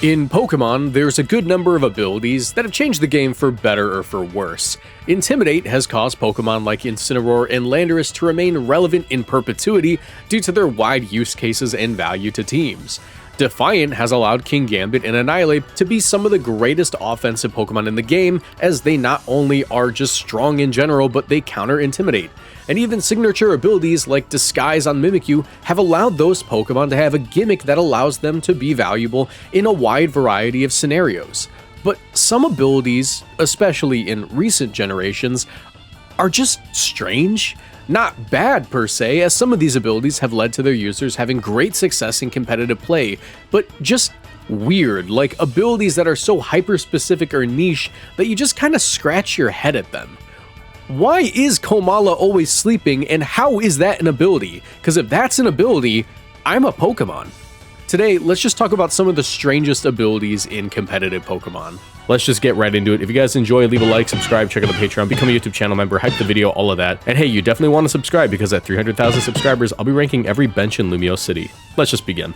In Pokemon, there's a good number of abilities that have changed the game for better or for worse. Intimidate has caused Pokemon like Incineroar and Landorus to remain relevant in perpetuity due to their wide use cases and value to teams. Defiant has allowed Kingambit and Annihilate to be some of the greatest offensive Pokemon in the game, as they not only are just strong in general, but they counter Intimidate. And even signature abilities like Disguise on Mimikyu have allowed those Pokemon to have a gimmick that allows them to be valuable in a wide variety of scenarios. But some abilities, especially in recent generations, are just strange. Not bad per se, as some of these abilities have led to their users having great success in competitive play, but just weird, like abilities that are so hyper-specific or niche that you just kind of scratch your head at them. Why is Komala always sleeping, and how is that an ability? Because if that's an ability, I'm a Pokemon. Today, let's just talk about some of the strangest abilities in competitive Pokemon. Let's just get right into it. If you guys enjoy, leave a like, subscribe, check out the Patreon, become a YouTube channel member, hype the video, all of that. And hey, you definitely want to subscribe because at 300,000 subscribers, I'll be ranking every bench in Lumio City. Let's just begin.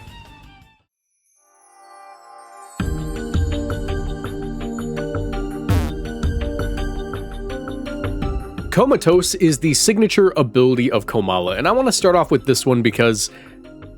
Comatose is the signature ability of Komala, and I want to start off with this one because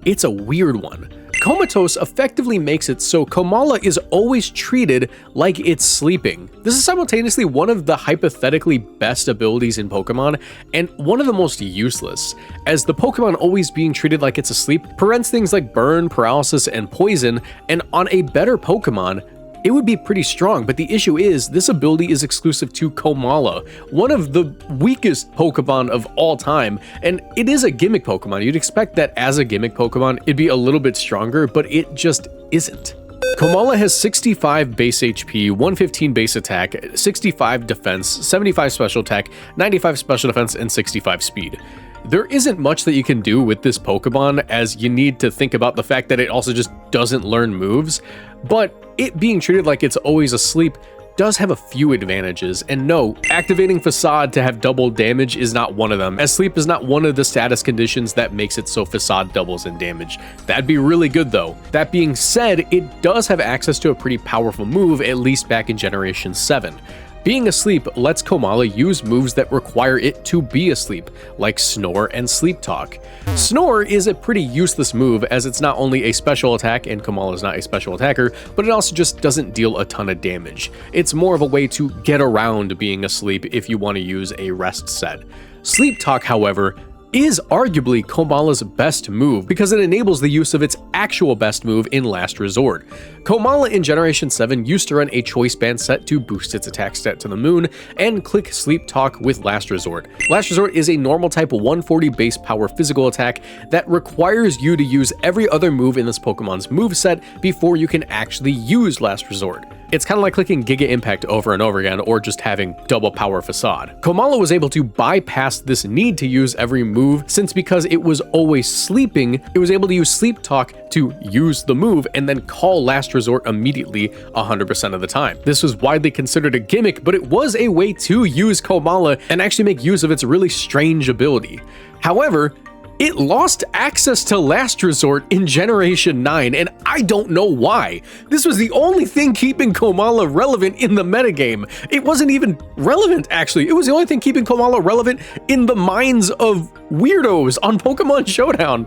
it's a weird one. Comatose effectively makes it so Komala is always treated like it's sleeping. This is simultaneously one of the hypothetically best abilities in Pokemon, and one of the most useless, as the Pokemon always being treated like it's asleep prevents things like burn, paralysis, and poison, and on a better Pokemon, it would be pretty strong, but the issue is this ability is exclusive to Komala, one of the weakest Pokemon of all time, and it is a gimmick Pokemon. You'd expect that as a gimmick Pokemon, it'd be a little bit stronger, but it just isn't. Komala has 65 base HP, 115 base attack, 65 defense, 75 special attack, 95 special defense, and 65 speed. There isn't much that you can do with this Pokemon, as you need to think about the fact that it also just doesn't learn moves, but it being treated like it's always asleep does have a few advantages, and no, activating Facade to have double damage is not one of them, as sleep is not one of the status conditions that makes it so Facade doubles in damage. That'd be really good though. That being said, it does have access to a pretty powerful move, at least back in Generation 7. Being asleep lets Komala use moves that require it to be asleep, like Snore and Sleep Talk. Snore is a pretty useless move, as it's not only a special attack, and Komala is not a special attacker, but it also just doesn't deal a ton of damage. It's more of a way to get around being asleep if you want to use a rest set. Sleep Talk, however, is arguably Komala's best move because it enables the use of its actual best move in Last Resort. Komala in Generation 7 used to run a Choice Band set to boost its attack stat to the moon and click Sleep Talk with Last Resort. Last Resort is a normal type 140 base power physical attack that requires you to use every other move in this Pokemon's moveset before you can actually use Last Resort. It's kind of like clicking Giga Impact over and over again, or just having double power Facade. Komala was able to bypass this need to use every move, since because it was always sleeping, it was able to use Sleep Talk to use the move and then call Last Resort immediately 100% of the time. This was widely considered a gimmick, but it was a way to use Komala and actually make use of its really strange ability. However, it lost access to Last Resort in Generation 9, and I don't know why. This was the only thing keeping Komala relevant in the metagame. It wasn't even relevant, actually. It was the only thing keeping Komala relevant in the minds of weirdos on Pokemon Showdown.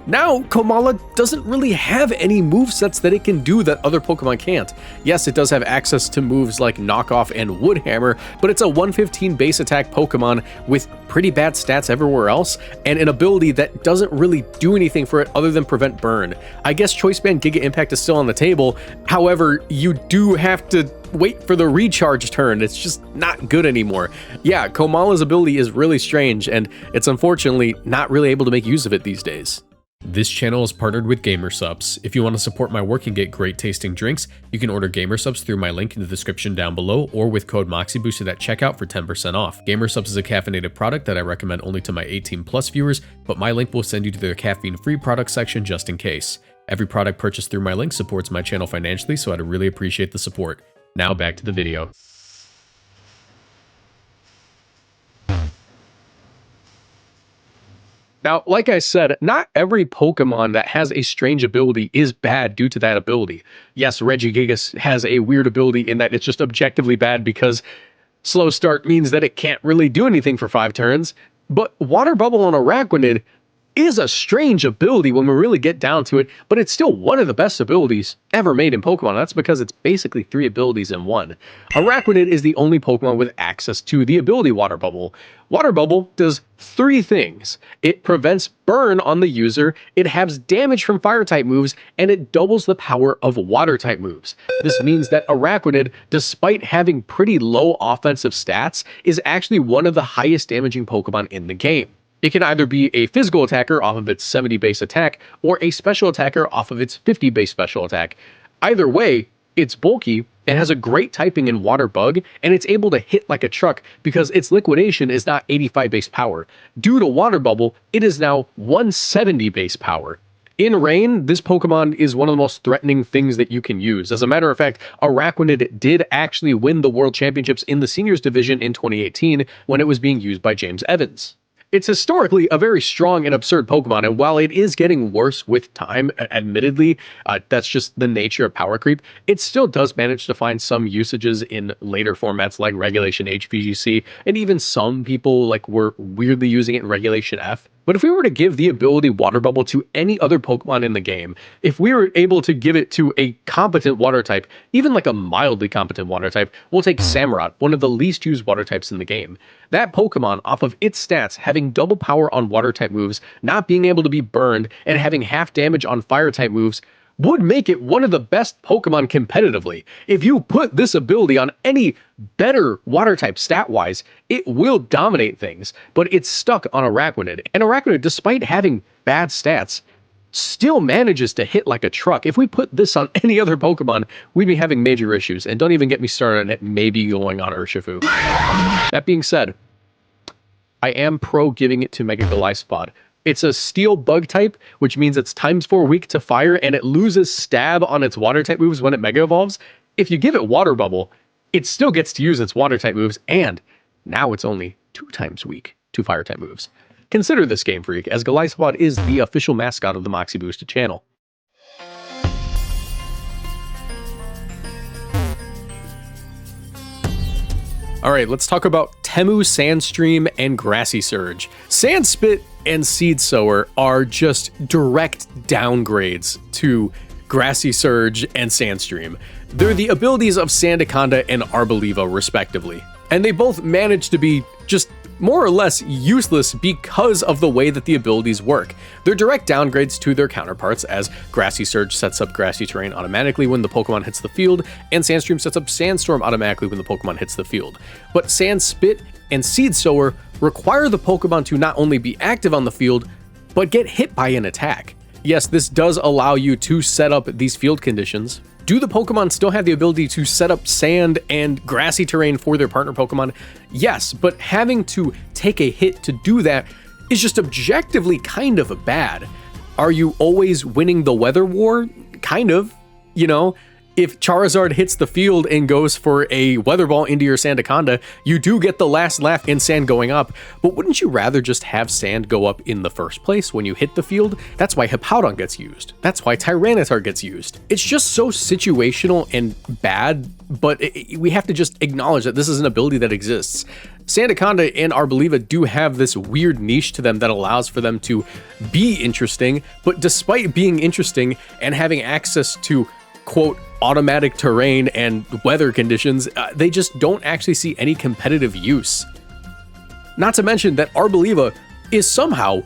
Now, Komala doesn't really have any movesets that it can do that other Pokemon can't. Yes, it does have access to moves like Knock Off and Wood Hammer, but it's a 115 base attack Pokemon with pretty bad stats everywhere else, and an ability that doesn't really do anything for it other than prevent burn. I guess Choice Band Giga Impact is still on the table, however, you do have to wait for the recharge turn. It's just not good anymore. Yeah, Komala's ability is really strange, and it's unfortunately not really able to make use of it these days. This channel is partnered with GamerSupps. If you want to support my work and get great tasting drinks, you can order GamerSupps through my link in the description down below, or with code Moxie boosted at checkout for 10% off. GamerSupps is a caffeinated product that I recommend only to my 18+ viewers, but my link will send you to their caffeine-free product section just in case. Every product purchased through my link supports my channel financially, so I'd really appreciate the support. Now back to the video. Now, like I said, not every Pokemon that has a strange ability is bad due to that ability. Yes, Regigigas has a weird ability in that it's just objectively bad because slow start means that it can't really do anything for 5 turns, but Water Bubble on Araquanid is a strange ability when we really get down to it, but it's still one of the best abilities ever made in Pokemon. That's because it's basically 3 abilities in one. Araquanid is the only Pokemon with access to the ability Water Bubble. Water Bubble does 3 things. It prevents burn on the user, it halves damage from Fire-type moves, and it doubles the power of Water-type moves. This means that Araquanid, despite having pretty low offensive stats, is actually one of the highest damaging Pokemon in the game. It can either be a physical attacker off of its 70 base attack, or a special attacker off of its 50 base special attack. Either way, it's bulky, it has a great typing in Water Bug, and it's able to hit like a truck because its liquidation is not 85 base power. Due to Water Bubble, it is now 170 base power. In Rain, this Pokemon is one of the most threatening things that you can use. As a matter of fact, Araquanid did actually win the World Championships in the Seniors Division in 2018 when it was being used by James Evans. It's historically a very strong and absurd Pokemon, and while it is getting worse with time, admittedly, that's just the nature of power creep, it still does manage to find some usages in later formats like Regulation HVGC, and even some people were weirdly using it in Regulation F. But if we were to give the ability Water Bubble to any other Pokemon in the game, if we were able to give it to a competent water type, even like a mildly competent water type, we'll take Samurott, one of the least used water types in the game. That Pokemon, off of its stats, having double power on water type moves, not being able to be burned, and having half damage on fire type moves, would make it one of the best Pokemon competitively. If you put this ability on any better water type stat-wise, it will dominate things, but it's stuck on Araquanid. And Araquanid, despite having bad stats, still manages to hit like a truck. If we put this on any other Pokemon, we'd be having major issues. And don't even get me started on it maybe going on Urshifu. That being said, I am pro giving it to Mega Goliathspod. It's a steel bug type, which means it's ×4 weak to fire, and it loses stab on its water type moves when it mega evolves. If you give it Water Bubble, it still gets to use its water type moves, and now it's only 2 times weak to fire type moves. Consider this, Game Freak, as Goliathspod is the official mascot of the Moxie Boosted channel. Alright, let's talk about Temu, Sandstream, and Grassy Surge. Sandspit and Seed Sower are just direct downgrades to Grassy Surge and Sandstream. They're the abilities of Sandaconda and Arboliva, respectively. And they both manage to be just more or less useless because of the way that the abilities work. They're direct downgrades to their counterparts, as Grassy Surge sets up grassy terrain automatically when the Pokemon hits the field, and Sandstream sets up Sandstorm automatically when the Pokemon hits the field. But Sandspit and Seed Sower require the Pokemon to not only be active on the field, but get hit by an attack. Yes, this does allow you to set up these field conditions. Do the Pokemon still have the ability to set up sand and grassy terrain for their partner Pokemon? Yes, but having to take a hit to do that is just objectively kind of bad. Are you always winning the weather war? Kind of, you know? If Charizard hits the field and goes for a Weather Ball into your Sandaconda, you do get the last laugh in sand going up, but wouldn't you rather just have sand go up in the first place when you hit the field? That's why Hippowdon gets used. That's why Tyranitar gets used. It's just so situational and bad, but we have to just acknowledge that this is an ability that exists. Sandaconda and Arboliva do have this weird niche to them that allows for them to be interesting, but despite being interesting and having access to, quote, automatic terrain and weather conditions, they just don't actually see any competitive use. Not to mention that Arboliva is somehow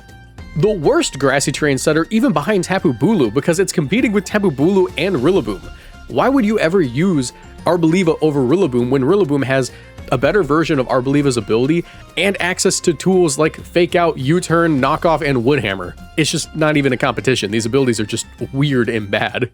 the worst grassy terrain setter, even behind Tapu Bulu, because it's competing with Tapu Bulu and Rillaboom. Why would you ever use Arboliva over Rillaboom when Rillaboom has a better version of Arboliva's ability and access to tools like Fake Out, U-Turn, Knockoff, and Woodhammer? It's just not even a competition. These abilities are just weird and bad.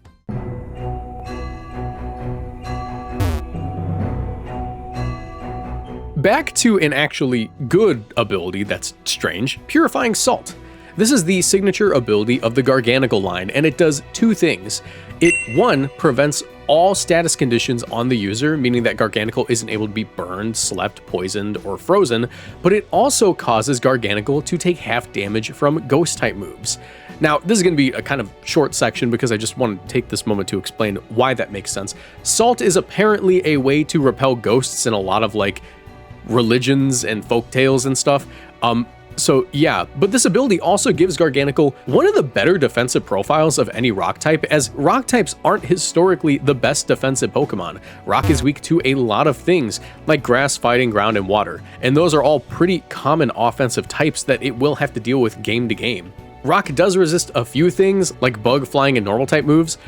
Back to an actually good ability that's strange, Purifying Salt. This is the signature ability of the Garganical line, and it does two things. It, one, prevents all status conditions on the user, meaning that Garganical isn't able to be burned, slept, poisoned, or frozen, but it also causes Garganical to take half damage from ghost-type moves. Now, this is going to be a kind of short section because I just want to take this moment to explain why that makes sense. Salt is apparently a way to repel ghosts in a lot of, like, religions and folktales and stuff. So yeah, but this ability also gives Garganical one of the better defensive profiles of any rock type, as rock types aren't historically the best defensive Pokemon. Rock is weak to a lot of things, like grass, fighting, ground, and water, and those are all pretty common offensive types that it will have to deal with game to game. Rock does resist a few things, like bug, flying, and normal type moves,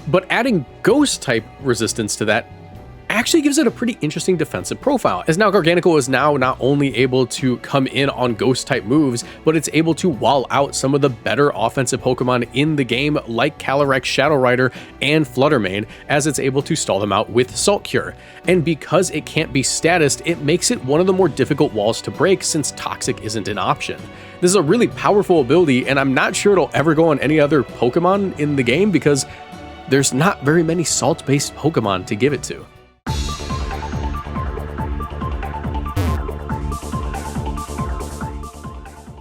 but adding ghost type resistance to that actually gives it a pretty interesting defensive profile, as now Garganical is now not only able to come in on ghost type moves, but it's able to wall out some of the better offensive Pokemon in the game like Calyrex, Shadow Rider, and Fluttermane, as it's able to stall them out with Salt Cure. And because it can't be statused, it makes it one of the more difficult walls to break since Toxic isn't an option. This is a really powerful ability, and I'm not sure it'll ever go on any other Pokemon in the game because there's not very many salt-based Pokemon to give it to.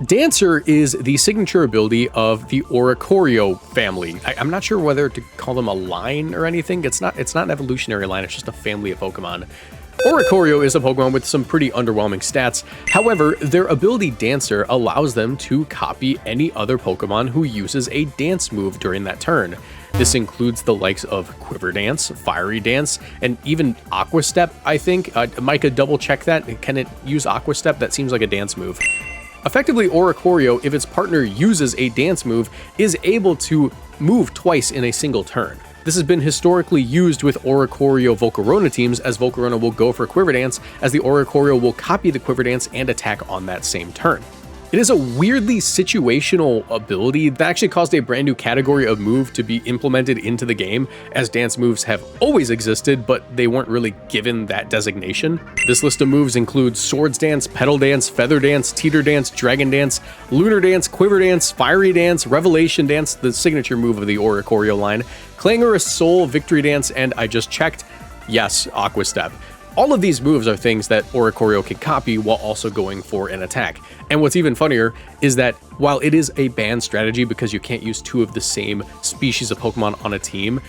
Dancer is the signature ability of the Oricorio family. I'm not sure whether to call them a line or anything. It's not an evolutionary line, it's just a family of Pokemon. Oricorio is a Pokemon with some pretty underwhelming stats. However, their ability Dancer allows them to copy any other Pokemon who uses a dance move during that turn. This includes the likes of Quiver Dance, Fiery Dance, and even Aqua Step, I think. Micah, double check that. Can it use Aqua Step? That seems like a dance move. Effectively, Oricorio, if its partner uses a dance move, is able to move twice in a single turn. This has been historically used with Oricorio Volcarona teams, as Volcarona will go for Quiver Dance, as the Oricorio will copy the Quiver Dance and attack on that same turn. It is a weirdly situational ability that actually caused a brand new category of move to be implemented into the game, as dance moves have always existed, but they weren't really given that designation. This list of moves includes Swords Dance, Petal Dance, Feather Dance, Teeter Dance, Dragon Dance, Lunar Dance, Quiver Dance, Fiery Dance, Revelation Dance, the signature move of the Oricorio line, Clangorous Soul, Victory Dance, and I just checked, yes, Aqua Step. All of these moves are things that Oricorio can copy while also going for an attack. And what's even funnier is that while it is a banned strategy because you can't use two of the same species of Pokemon on a team,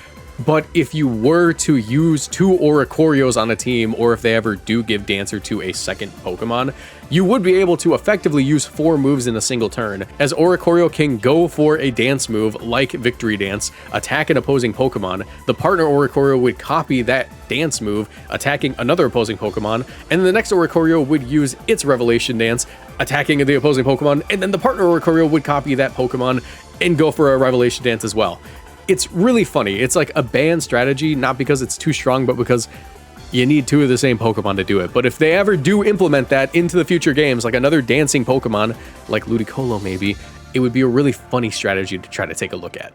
but if you were to use two Oricorios on a team, or if they ever do give Dancer to a second Pokemon, you would be able to effectively use 4 moves in a single turn, as Oricorio can go for a dance move like Victory Dance, attack an opposing Pokemon, the partner Oricorio would copy that dance move, attacking another opposing Pokemon, and then the next Oricorio would use its Revelation Dance, attacking the opposing Pokemon, and then the partner Oricorio would copy that Pokemon and go for a Revelation Dance as well. It's really funny. It's like a banned strategy, not because it's too strong, but because you need 2 of the same Pokemon to do it. But if they ever do implement that into the future games, like another dancing Pokemon, like Ludicolo maybe, it would be a really funny strategy to try to take a look at.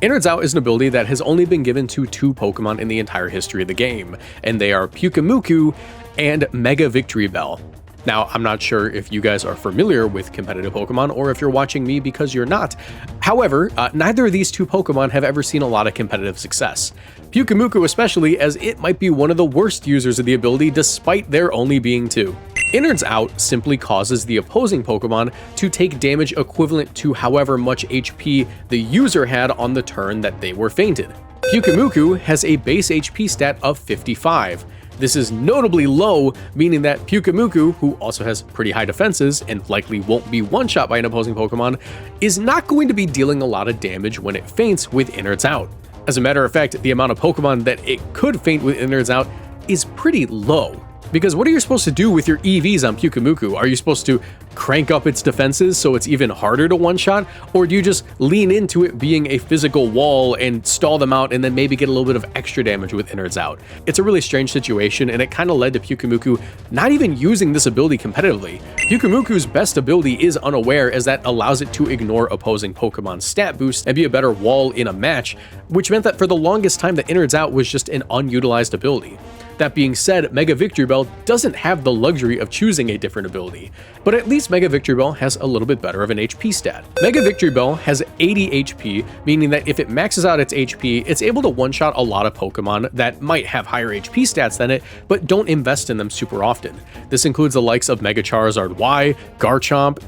Innards Out is an ability that has only been given to 2 Pokemon in the entire history of the game, and they are Pyukumuku and Mega Victory Bell. Now, I'm not sure if you guys are familiar with competitive Pokemon or if you're watching me because you're not. However, neither of these 2 Pokemon have ever seen a lot of competitive success. Pyukumuku especially, as it might be one of the worst users of the ability despite there only being 2. Innards Out simply causes the opposing Pokemon to take damage equivalent to however much HP the user had on the turn that they were fainted. Pyukumuku has a base HP stat of 55. This is notably low, meaning that Pyukumuku, who also has pretty high defenses and likely won't be one-shot by an opposing Pokemon, is not going to be dealing a lot of damage when it faints with Innards Out. As a matter of fact, the amount of Pokemon that it could faint with Innards Out is pretty low. Because what are you supposed to do with your EVs on Pyukumuku? Are you supposed to crank up its defenses so it's even harder to one-shot? Or do you just lean into it being a physical wall and stall them out and then maybe get a little bit of extra damage with Innards Out? It's a really strange situation, and it kind of led to Pyukumuku not even using this ability competitively. Pyukumuku's best ability is Unaware, as that allows it to ignore opposing Pokemon's stat boost and be a better wall in a match, which meant that for the longest time that Innards Out was just an unutilized ability. That being said, Mega Victory Bell doesn't have the luxury of choosing a different ability, but at least Mega Victory Bell has a little bit better of an HP stat. Mega Victory Bell has 80 HP, meaning that if it maxes out its HP, it's able to one-shot a lot of Pokemon that might have higher HP stats than it, but don't invest in them super often. This includes the likes of Mega Charizard Y, Garchomp.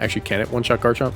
Actually, can it one-shot Garchomp?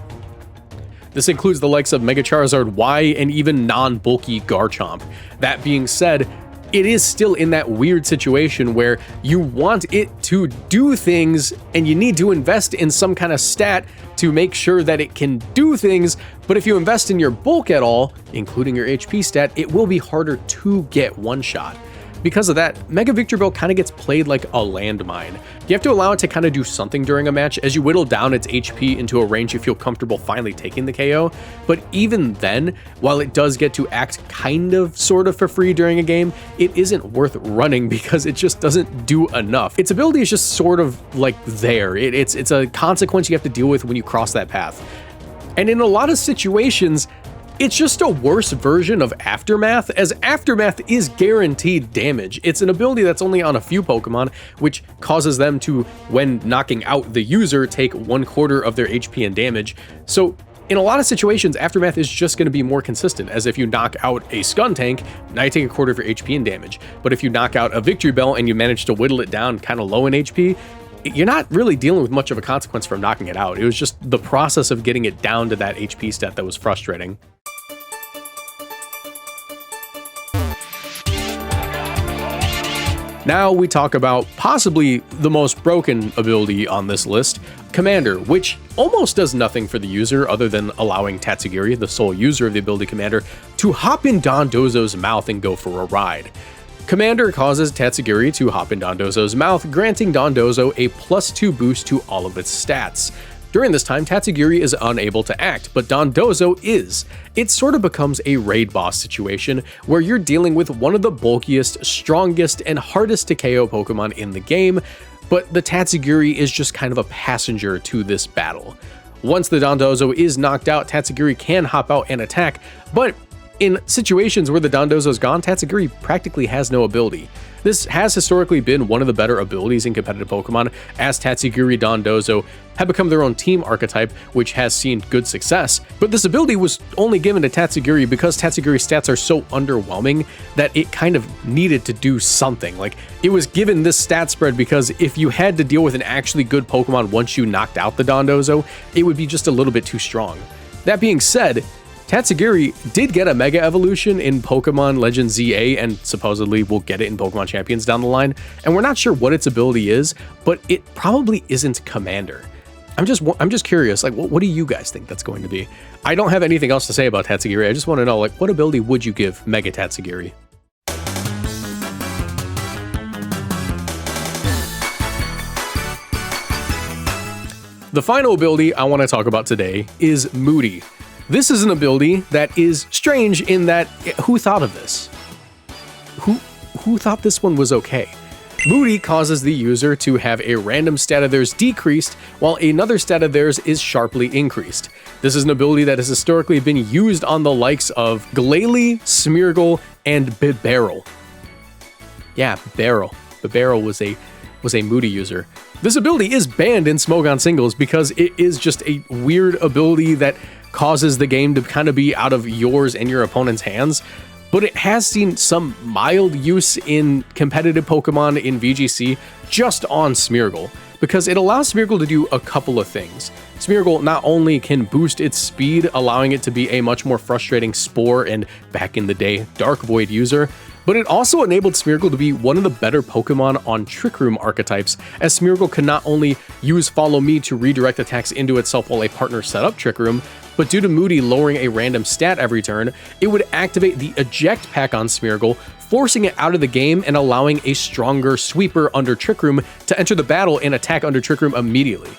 This includes the likes of Mega Charizard Y and even non-bulky Garchomp. That being said, it is still in that weird situation where you want it to do things and you need to invest in some kind of stat to make sure that it can do things, but if you invest in your bulk at all, including your HP stat, it will be harder to get one shot. Because of that, Mega Victory Bell kind of gets played like a landmine. You have to allow it to kind of do something during a match as you whittle down its HP into a range you feel comfortable finally taking the KO, but even then, while it does get to act kind of sort of for free during a game, it isn't worth running because it just doesn't do enough. Its ability is just sort of like there. It's a consequence you have to deal with when you cross that path. And in a lot of situations, it's just a worse version of Aftermath, as Aftermath is guaranteed damage. It's an ability that's only on a few Pokemon, which causes them to, when knocking out the user, take 1/4 of their HP and damage. So in a lot of situations, Aftermath is just going to be more consistent, as if you knock out a Skuntank, now you take 1/4 of your HP and damage. But if you knock out a Victory Bell and you manage to whittle it down kind of low in HP, you're not really dealing with much of a consequence from knocking it out. It was just the process of getting it down to that HP stat that was frustrating. Now we talk about possibly the most broken ability on this list, Commander, which almost does nothing for the user other than allowing Tatsugiri, the sole user of the ability Commander, to hop in Dondozo's mouth and go for a ride. Commander causes Tatsugiri to hop in Dondozo's mouth, granting Dondozo a +2 boost to all of its stats. During this time, Tatsugiri is unable to act, but Dondozo is. It sort of becomes a raid boss situation where you're dealing with one of the bulkiest, strongest, and hardest to KO Pokemon in the game, but the Tatsugiri is just kind of a passenger to this battle. Once the Dondozo is knocked out, Tatsugiri can hop out and attack, but in situations where the Dondozo is gone, Tatsugiri practically has no ability. This has historically been one of the better abilities in competitive Pokemon, as Tatsugiri Dondozo have become their own team archetype, which has seen good success, but this ability was only given to Tatsugiri because Tatsugiri's stats are so underwhelming that it kind of needed to do something. Like, it was given this stat spread because if you had to deal with an actually good Pokemon once you knocked out the Dondozo, it would be just a little bit too strong. That being said, Tatsugiri did get a Mega Evolution in Pokemon Legends ZA, and supposedly will get it in Pokemon Champions down the line, and we're not sure what its ability is, but it probably isn't Commander. I'm just curious, like, what do you guys think that's going to be? I don't have anything else to say about Tatsugiri, I just want to know, like, what ability would you give Mega Tatsugiri? The final ability I want to talk about today is Moody. This is an ability that is strange in that, who thought of this? Who thought this one was okay? Moody causes the user to have a random stat of theirs decreased, while another stat of theirs is sharply increased. This is an ability that has historically been used on the likes of Glalie, Smeargle, and Bibarel. Yeah, Bibarel. Bibarel was a Moody user. This ability is banned in Smogon singles because it is just a weird ability that causes the game to kind of be out of yours and your opponent's hands, but it has seen some mild use in competitive Pokemon in VGC just on Smeargle, because it allows Smeargle to do a couple of things. Smeargle not only can boost its speed, allowing it to be a much more frustrating Spore and, back in the day, Dark Void user, but it also enabled Smeargle to be one of the better Pokemon on Trick Room archetypes, as Smeargle can not only use Follow Me to redirect attacks into itself while a partner set up Trick Room, but due to Moody lowering a random stat every turn, it would activate the Eject Pack on Smeargle, forcing it out of the game and allowing a stronger Sweeper under Trick Room to enter the battle and attack under Trick Room immediately.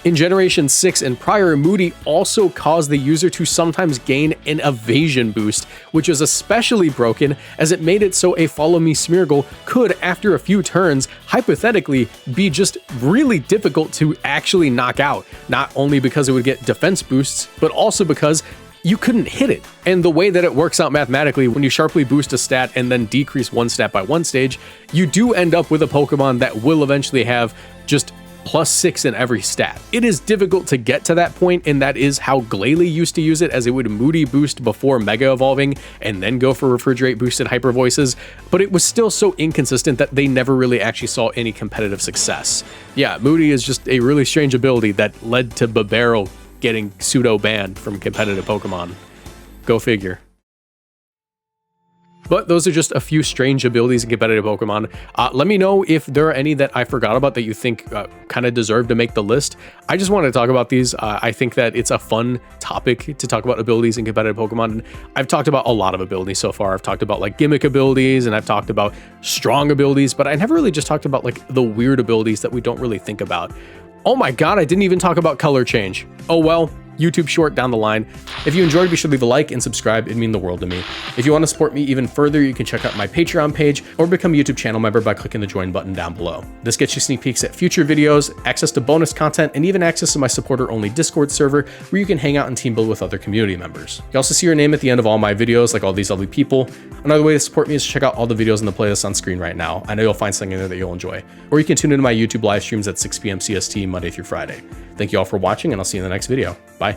In Generation 6 and prior, Moody also caused the user to sometimes gain an evasion boost, which was especially broken as it made it so a Follow Me Smeargle could, after a few turns, hypothetically be just really difficult to actually knock out, not only because it would get defense boosts, but also because you couldn't hit it. And the way that it works out mathematically, when you sharply boost a stat and then decrease one stat by one stage, you do end up with a Pokemon that will eventually have just +6 in every stat. It is difficult to get to that point, and that is how Glalie used to use it, as it would Moody boost before Mega Evolving and then go for Refrigerate boosted Hyper Voices, but it was still so inconsistent that they never really actually saw any competitive success. Yeah, Moody is just a really strange ability that led to Bibarel getting pseudo banned from competitive Pokemon. Go figure. But those are just a few strange abilities in competitive Pokemon. Let me know if there are any that I forgot about that you think kind of deserve to make the list. I just wanted to talk about these. I think that it's a fun topic to talk about abilities in competitive Pokemon. I've talked about a lot of abilities so far. I've talked about like gimmick abilities, and I've talked about strong abilities, but I never really just talked about like the weird abilities that we don't really think about. Oh my god, I didn't even talk about color change. Oh well. YouTube short down the line. If you enjoyed, be sure to leave a like and subscribe. It'd mean the world to me. If you want to support me even further, you can check out my Patreon page or become a YouTube channel member by clicking the join button down below. This gets you sneak peeks at future videos, access to bonus content, and even access to my supporter only Discord server where you can hang out and team build with other community members. You also see your name at the end of all my videos, like all these lovely people. Another way to support me is to check out all the videos in the playlist on screen right now. I know you'll find something in there that you'll enjoy. Or you can tune into my YouTube live streams at 6 p.m. CST Monday through Friday. Thank you all for watching, and I'll see you in the next video. Bye.